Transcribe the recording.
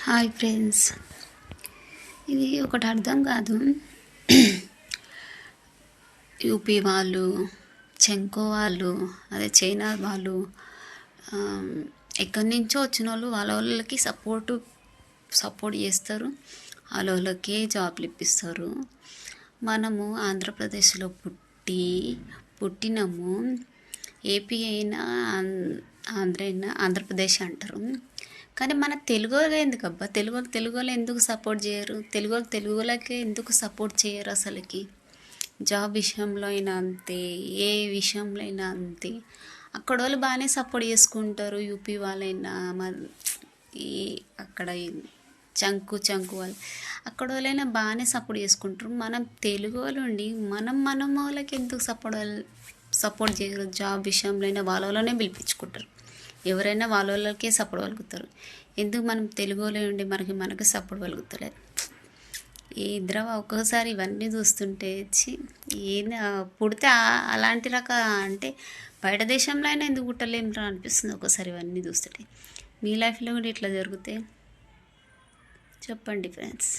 Hi friends, ఇది ఒకటి అర్థం కాదు. యూపీ వాళ్ళు, చెంకో వాళ్ళు, అదే చైనా వాళ్ళు, ఎక్కడి నుంచో వచ్చిన వాళ్ళు వాళ్ళకి సపోర్ట్ చేస్తారు, వాళ్ళకే జాబ్లు ఇప్పిస్తారు. మనము ఆంధ్రప్రదేశ్లో పుట్టినము. ఏపీ అయినా ఆంధ్రప్రదేశ్ అంటారు. కానీ మన తెలుగు ఎందుకబ్బా, తెలుగులో ఎందుకు సపోర్ట్ చేయరు? తెలుగులకే ఎందుకు సపోర్ట్ చేయరు? అసలుకి జాబ్ విషయంలో అయినా అంతే, ఏ విషయంలో అయినా అంతే. అక్కడ వాళ్ళు బాగానే సపోర్ట్ చేసుకుంటారు. యూపీ వాళ్ళైనా అక్కడ చంకు వాళ్ళు అక్కడ వాళ్ళైనా బాగానే సపోర్ట్ చేసుకుంటారు. మనం తెలుగు వాళ్ళు ఉండి మనం వాళ్ళకి ఎందుకు సపోర్ట్ చేయరు? జాబ్ విషయంలో అయినా వాళ్ళనే పిలిపించుకుంటారు. ఎవరైనా వాళ్ళకే సపోర్ట్ పలుకుతారు. ఎందుకు మనం తెలుగు వాళ్ళే ఉండి మనకి సపోర్ట్ పలుకుతలేదు? ఈ ద్రవ ఒక్కొక్కసారి ఇవన్నీ చూస్తుంటే పుడితే అలాంటి అంటే బయట దేశంలో అయినా ఎందుకు పుట్టలేమురా అనిపిస్తుంది ఒక్కోసారి ఇవన్నీ చూస్తుంటే. మీ లైఫ్లో కూడా ఇట్లా జరిగితే చెప్పండి ఫ్రెండ్స్.